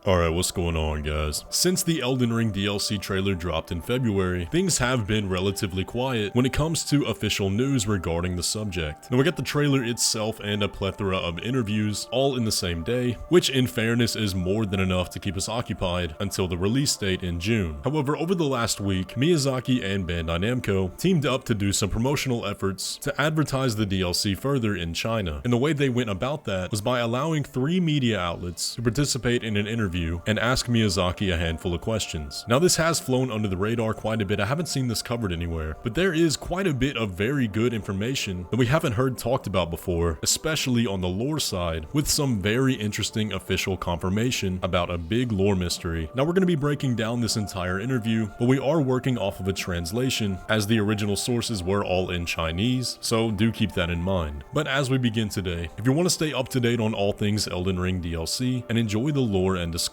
Alright, what's going on, guys? Since the Elden Ring DLC trailer dropped in February, things have been relatively quiet when it comes to official news regarding the subject. Now we got the trailer itself and a plethora of interviews all in the same day, which in fairness is more than enough to keep us occupied until the release date in June. However, over the last week, Miyazaki and Bandai Namco teamed up to do some promotional efforts to advertise the DLC further in China. And the way they went about that was by allowing 3 media outlets to participate in an interview and ask Miyazaki a handful of questions. Now this has flown under the radar quite a bit. I haven't seen this covered anywhere, but there is quite a bit of very good information that we haven't heard talked about before, especially on the lore side, with some very interesting official confirmation about a big lore mystery. Now we're going to be breaking down this entire interview, but we are working off of a translation as the original sources were all in Chinese, so do keep that in mind. But as we begin today, if you want to stay up to date on all things Elden Ring DLC and enjoy the lore and discussion,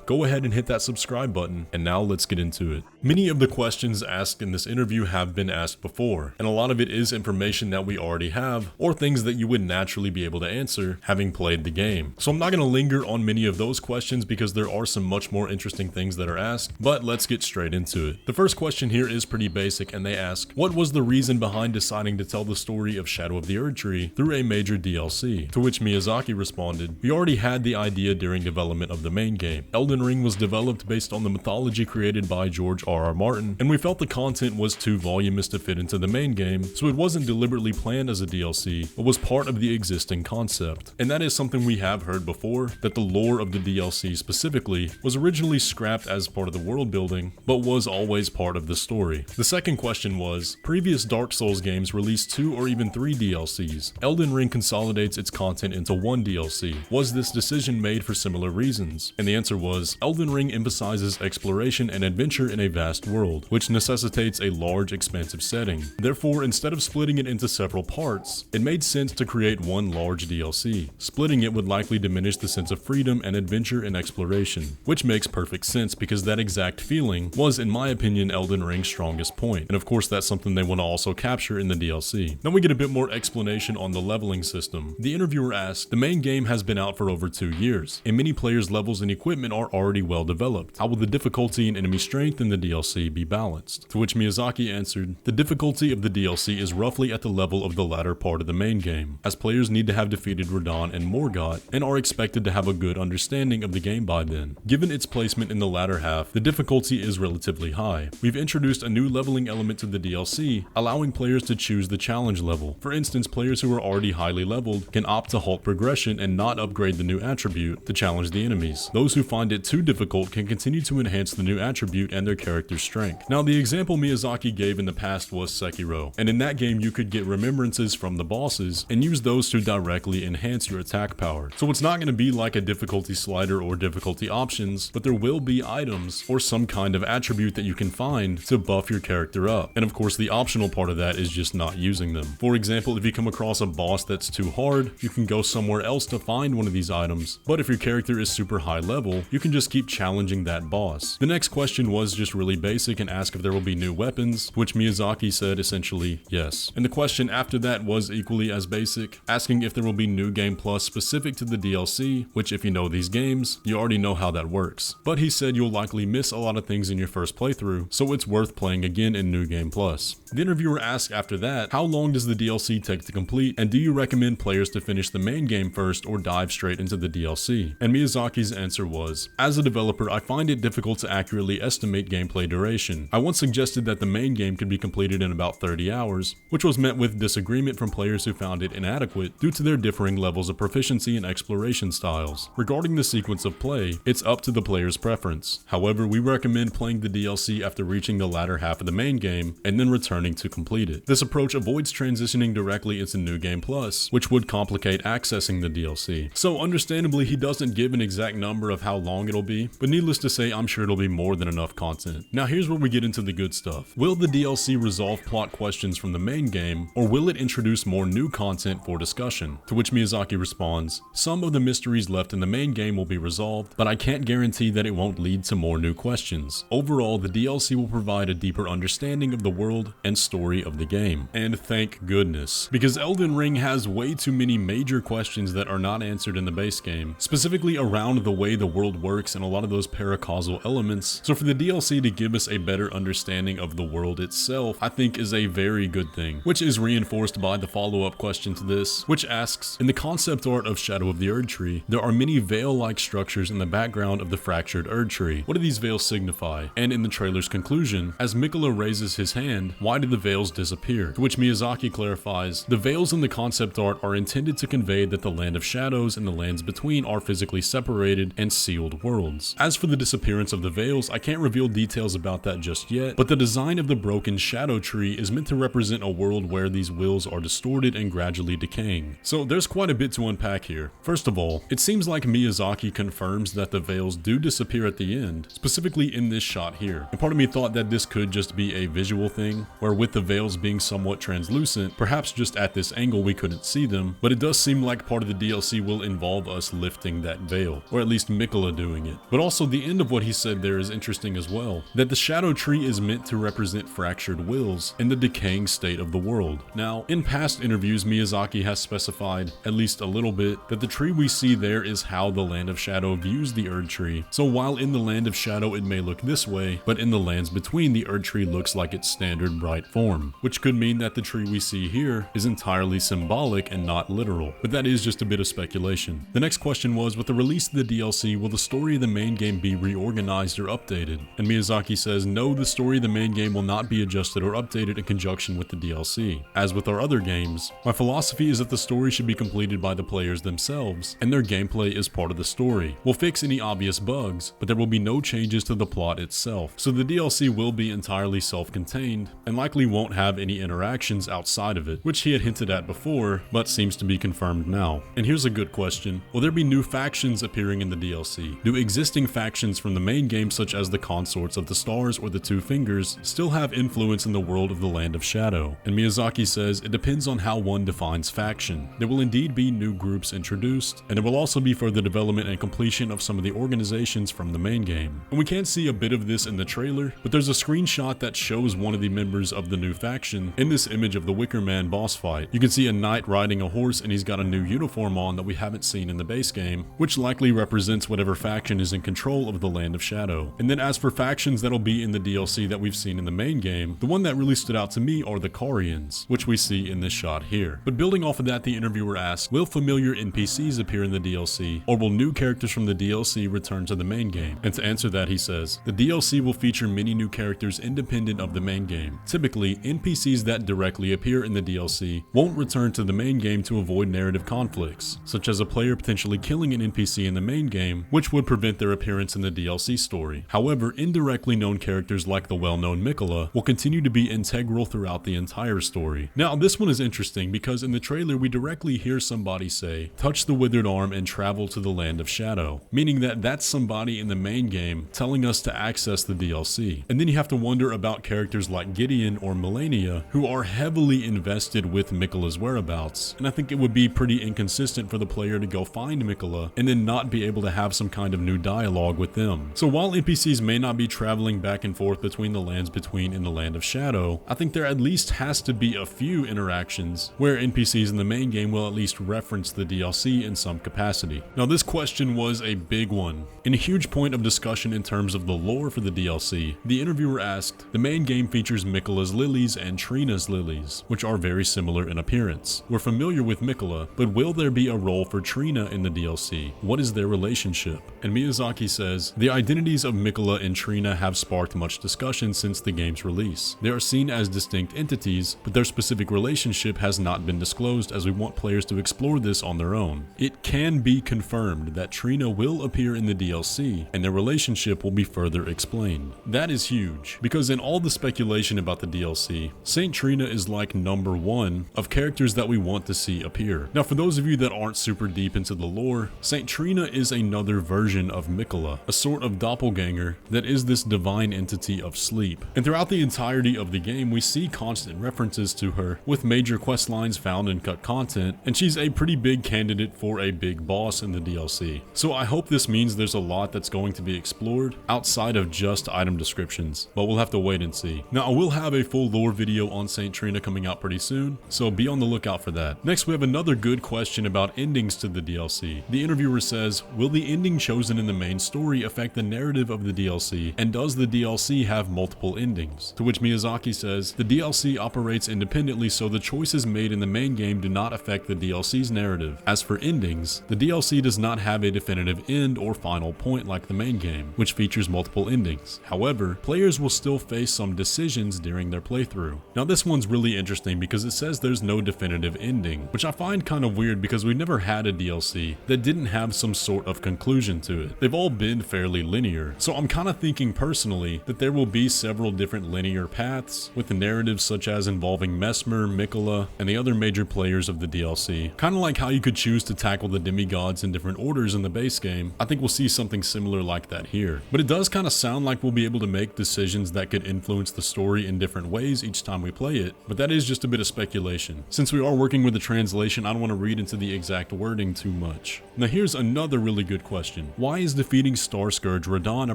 go ahead and hit that subscribe button, and now let's get into it. Many of the questions asked in this interview have been asked before, and a lot of it is information that we already have, or things that you would naturally be able to answer having played the game. So I'm not going to linger on many of those questions because there are some much more interesting things that are asked, but let's get straight into it. The first question here is pretty basic, and they ask, what was the reason behind deciding to tell the story of Shadow of the Erdtree through a major DLC? To which Miyazaki responded, we already had the idea during development of the main game. Elden Ring was developed based on the mythology created by George R.R. Martin, and we felt the content was too voluminous to fit into the main game, so it wasn't deliberately planned as a DLC, but was part of the existing concept. And that is something we have heard before, that the lore of the DLC specifically was originally scrapped as part of the world building, but was always part of the story. The second question was, previous Dark Souls games released 2 or even 3 DLCs. Elden Ring consolidates its content into one DLC. Was this decision made for similar reasons? And the answer was, Elden Ring emphasizes exploration and adventure in a vast world, which necessitates a large, expansive setting. Therefore, instead of splitting it into several parts, it made sense to create one large DLC. Splitting it would likely diminish the sense of freedom and adventure and exploration, which makes perfect sense because that exact feeling was, in my opinion, Elden Ring's strongest point. And of course, that's something they want to also capture in the DLC. Then we get a bit more explanation on the leveling system. The interviewer asked, the main game has been out for over 2 years, and many players' levels and equipment are already well developed. How will the difficulty and enemy strength in the DLC be balanced? To which Miyazaki answered, the difficulty of the DLC is roughly at the level of the latter part of the main game, as players need to have defeated Radahn and Morgott, and are expected to have a good understanding of the game by then. Given its placement in the latter half, the difficulty is relatively high. We've introduced a new leveling element to the DLC, allowing players to choose the challenge level. For instance, players who are already highly leveled can opt to halt progression and not upgrade the new attribute to challenge the enemies. Those who find it too difficult can continue to enhance the new attribute and their character's strength. Now, the example Miyazaki gave in the past was Sekiro, and in that game you could get remembrances from the bosses and use those to directly enhance your attack power. So it's not going to be like a difficulty slider or difficulty options, but there will be items or some kind of attribute that you can find to buff your character up. And of course, the optional part of that is just not using them. For example, if you come across a boss that's too hard, you can go somewhere else to find one of these items, but if your character is super high level, you can just keep challenging that boss. The next question was just really basic and asked if there will be new weapons, which Miyazaki said essentially yes. And the question after that was equally as basic, asking if there will be new game plus specific to the DLC, which if you know these games, you already know how that works. But he said you'll likely miss a lot of things in your first playthrough, so it's worth playing again in new game plus. The interviewer asked after that, how long does the DLC take to complete, and do you recommend players to finish the main game first or dive straight into the DLC? And Miyazaki's answer was, as a developer, I find it difficult to accurately estimate gameplay duration. I once suggested that the main game could be completed in about 30 hours, which was met with disagreement from players who found it inadequate due to their differing levels of proficiency and exploration styles. Regarding the sequence of play, it's up to the player's preference. However, we recommend playing the DLC after reaching the latter half of the main game and then returning to complete it. This approach avoids transitioning directly into New Game Plus, which would complicate accessing the DLC. So understandably, he doesn't give an exact number of how long it'll be, but needless to say, I'm sure it'll be more than enough content. Now here's where we get into the good stuff. Will the DLC resolve plot questions from the main game, or will it introduce more new content for discussion? To which Miyazaki responds, some of the mysteries left in the main game will be resolved, but I can't guarantee that it won't lead to more new questions. Overall, the DLC will provide a deeper understanding of the world and story of the game. And thank goodness, because Elden Ring has way too many major questions that are not answered in the base game, specifically around the way way the world works and a lot of those paracausal elements. So for the DLC to give us a better understanding of the world itself, I think is a very good thing, which is reinforced by the follow-up question to this, which asks, in the concept art of Shadow of the Erdtree, there are many veil-like structures in the background of the fractured Erdtree. What do these veils signify? And in the trailer's conclusion, as Mikola raises his hand, why did the veils disappear? To which Miyazaki clarifies, the veils in the concept art are intended to convey that the land of shadows and the lands between are physically separated and sealed worlds. As for the disappearance of the veils, I can't reveal details about that just yet, but the design of the broken shadow tree is meant to represent a world where these wills are distorted and gradually decaying. So there's quite a bit to unpack here. First of all, it seems like Miyazaki confirms that the veils do disappear at the end, specifically in this shot here. And part of me thought that this could just be a visual thing, where with the veils being somewhat translucent, perhaps just at this angle we couldn't see them, but it does seem like part of the DLC will involve us lifting that veil, or at least Mikola doing it. But also the end of what he said there is interesting as well, that the shadow tree is meant to represent fractured wills and the decaying state of the world. Now, in past interviews, Miyazaki has specified, at least a little bit, that the tree we see there is how the Land of Shadow views the Erdtree. So while in the Land of Shadow it may look this way, but in the lands between, the Erdtree looks like its standard bright form, which could mean that the tree we see here is entirely symbolic and not literal. But that is just a bit of speculation. The next question was, with the release of the DLC, will the story of the main game be reorganized or updated? And Miyazaki says, no, the story of the main game will not be adjusted or updated in conjunction with the DLC. As with our other games, my philosophy is that the story should be completed by the players themselves, and their gameplay is part of the story. We'll fix any obvious bugs, but there will be no changes to the plot itself. So the DLC will be entirely self-contained, and likely won't have any interactions outside of it, which he had hinted at before, but seems to be confirmed now. And here's a good question. Will there be new factions appearing in the DLC? Do existing factions from the main game, such as the Consorts of the Stars or the Two Fingers, still have influence in the world of the Land of Shadow? And Miyazaki says, it depends on how one defines faction. There will indeed be new groups introduced, and there will also be further development and completion of some of the organizations from the main game. And we can see a bit of this in the trailer, but there's a screenshot that shows one of the members of the new faction in this image of the Wicker Man boss fight. You can see a knight riding a horse, and he's got a new uniform on that we haven't seen in the base game, which likely represents whatever faction is in control of the Land of Shadow. And then as for factions that'll be in the DLC that we've seen in the main game, the one that really stood out to me are the Carians, which we see in this shot here. But building off of that, the interviewer asked, will familiar NPCs appear in the DLC, or will new characters from the DLC return to the main game? And to answer that, he says, the DLC will feature many new characters independent of the main game. Typically, NPCs that directly appear in the DLC won't return to the main game to avoid narrative conflicts, such as a player potentially killing an NPC in the main game, which would prevent their appearance in the DLC story. However, indirectly known characters like the well-known Mikola will continue to be integral throughout the entire story. Now, this one is interesting because in the trailer we directly hear somebody say, touch the withered arm and travel to the Land of Shadow, meaning that that's somebody in the main game telling us to access the DLC. And then you have to wonder about characters like Gideon or Melania, who are heavily invested with Mikola's whereabouts, and I think it would be pretty inconsistent for the player to go find Mikola and then not be able to have some kind of new dialogue with them. So while NPCs may not be traveling back and forth between the lands between and the Land of Shadow, I think there at least has to be a few interactions where NPCs in the main game will at least reference the DLC in some capacity. Now this question was a big one, and a huge point of discussion in terms of the lore for the DLC. The interviewer asked, the main game features Mikola's lilies and Trina's lilies, which are very similar in appearance. We're familiar with Mikola, but will there be a role for Trina in the DLC? What is their relationship? And Miyazaki says, the identities of Mikola and Trina have sparked much discussion since the game's release. They are seen as distinct entities, but their specific relationship has not been disclosed as we want players to explore this on their own. It can be confirmed that Trina will appear in the DLC, and their relationship will be further explained. That is huge, because in all the speculation about the DLC, Saint Trina is like number one of characters that we want to see appear. Now for those of you that aren't super deep into the lore, Saint Trina is another version of Mikola, a sort of doppelganger that is this divine entity of sleep. And throughout the entirety of the game, we see constant references to her, with major quest lines found in cut content, and she's a pretty big candidate for a big boss in the DLC. So I hope this means there's a lot that's going to be explored outside of just item descriptions, but we'll have to wait and see. Now I will have a full lore video on Saint Trina coming out pretty soon, so be on the lookout for that. Next we have another good question about endings to the DLC. The interviewer says, will the the ending chosen in the main story affect the narrative of the DLC, and does the DLC have multiple endings? To which Miyazaki says, the DLC operates independently, so the choices made in the main game do not affect the DLC's narrative. As for endings, the DLC does not have a definitive end or final point like the main game, which features multiple endings. However, players will still face some decisions during their playthrough. Now this one's really interesting because it says there's no definitive ending, which I find kind of weird because we've never had a DLC that didn't have some sort of conclusion to it. They've all been fairly linear, so I'm kind of thinking personally that there will be several different linear paths with the narratives such as involving Mesmer, Mikola, and the other major players of the DLC. Kind of like how you could choose to tackle the demigods in different orders in the base game. I think we'll see something similar like that here. But it does kind of sound like we'll be able to make decisions that could influence the story in different ways each time we play it, but that is just a bit of speculation. Since we are working with the translation, I don't want to read into the exact wording too much. Now here's another really good question. Why is defeating Star Scourge Radahn a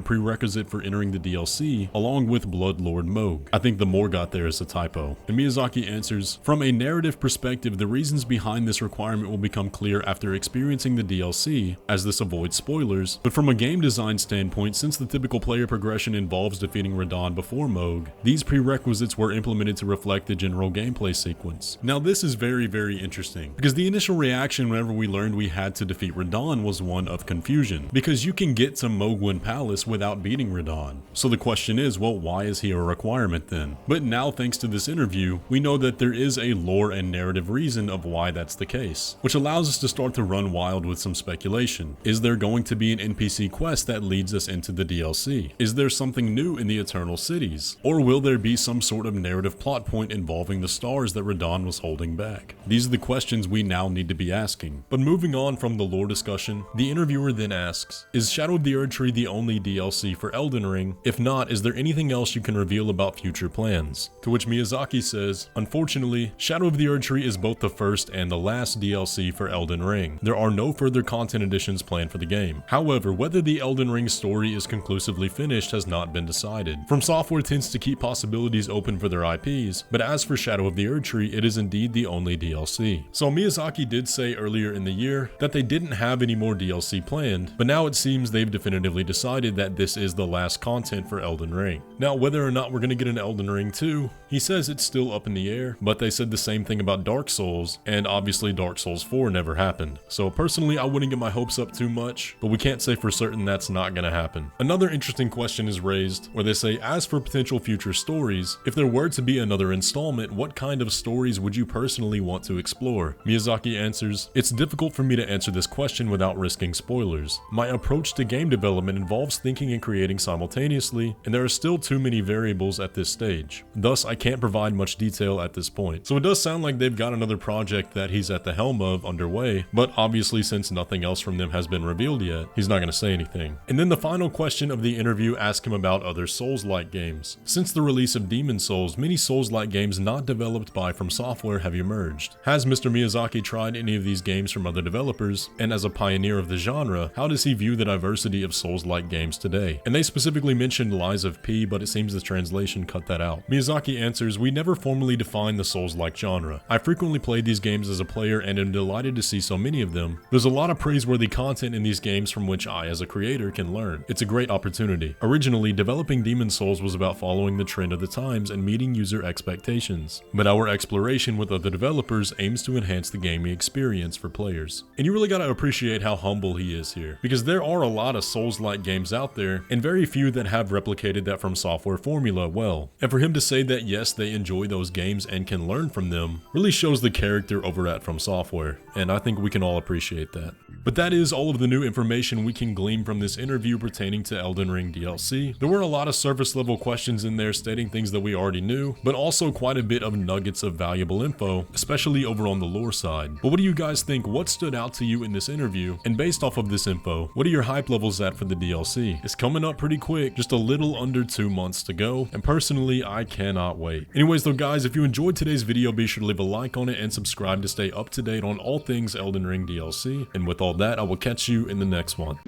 prerequisite for entering the DLC along with Bloodlord Mohg? I think the Morgoth there is a typo. And Miyazaki answers, from a narrative perspective, the reasons behind this requirement will become clear after experiencing the DLC, as this avoids spoilers, but from a game design standpoint, since the typical player progression involves defeating Radahn before Mohg, these prerequisites were implemented to reflect the general gameplay sequence. Now this is very interesting, because the initial reaction whenever we learned we had to defeat Radahn was one of confusion, because you can get to Mohgwyn Palace without beating Radahn. So the question is, well, why is he a requirement then? But now thanks to this interview, we know that there is a lore and narrative reason of why that's the case, which allows us to start to run wild with some speculation. Is there going to be an NPC quest that leads us into the DLC? Is there something new in the Eternal Cities? Or will there be some sort of narrative plot point involving the stars that Radahn was holding back? These are the questions we now need to be asking. But moving on from the lore discussion, the interviewer then asks, is Shadow of the Erdtree the only DLC for Elden Ring? If not, is there anything else you can reveal about future plans? To which Miyazaki says, unfortunately, Shadow of the Erdtree is both the first and the last DLC for Elden Ring. There are no further content additions planned for the game. However, whether the Elden Ring story is conclusively finished has not been decided. FromSoftware tends to keep possibilities open for their IPs, but as for Shadow of the Erdtree, it is indeed the only DLC. So Miyazaki did say earlier in the year that they didn't have any more DLC planned, but now it seems they've definitively decided that this is the last content for Elden Ring. Now, whether or not we're going to get an Elden Ring 2, he says it's still up in the air, but they said the same thing about Dark Souls, and obviously Dark Souls 4 never happened. So personally, I wouldn't get my hopes up too much, but we can't say for certain that's not going to happen. Another interesting question is raised where they say, as for potential future stories, if there were to be another installment, what kind of stories would you personally want to explore? Miyazaki answers, it's difficult for me to answer this question without risking spoilers. My approach to game development involves thinking and creating simultaneously, and there are still too many variables at this stage. Thus, I can't provide much detail at this point. So it does sound like they've got another project that he's at the helm of underway, but obviously since nothing else from them has been revealed yet, he's not going to say anything. And then the final question of the interview asks him about other Souls-like games. Since the release of Demon's Souls, many Souls-like games not developed by FromSoftware have emerged. Has Mr. Miyazaki tried any of these games from other developers? And as a pioneer of the genre, how does he view the diversity of Souls-like games today? And they specifically mentioned Lies of P, but it seems the translation cut that out. Miyazaki answers, we never formally defined the Souls-like genre. I frequently played these games as a player and am delighted to see so many of them. There's a lot of praiseworthy content in these games from which I, as a creator, can learn. It's a great opportunity. Originally, developing Demon's Souls was about following the trend of the times and meeting user expectations. But our exploration with other developers aims to enhance the gaming experience for players. And you really gotta appreciate how humble he is here, because there are a lot of Souls-like games out there, and very few that have replicated that FromSoftware formula well. And for him to say that yes, they enjoy those games and can learn from them, really shows the character over at FromSoftware, and I think we can all appreciate that. But that is all of the new information we can glean from this interview pertaining to Elden Ring DLC. There were a lot of surface level questions in there stating things that we already knew, but also quite a bit of nuggets of valuable info, especially over on the lore side. But what do you guys think? What stood out to you in this interview? And based off of this info, what are your hype levels at for the DLC? It's coming up pretty quick, just a little under 2 months to go, and personally, I cannot wait. Anyways though guys, if you enjoyed today's video, be sure to leave a like on it and subscribe to stay up to date on all things Elden Ring DLC. And with all that, I will catch you in the next one.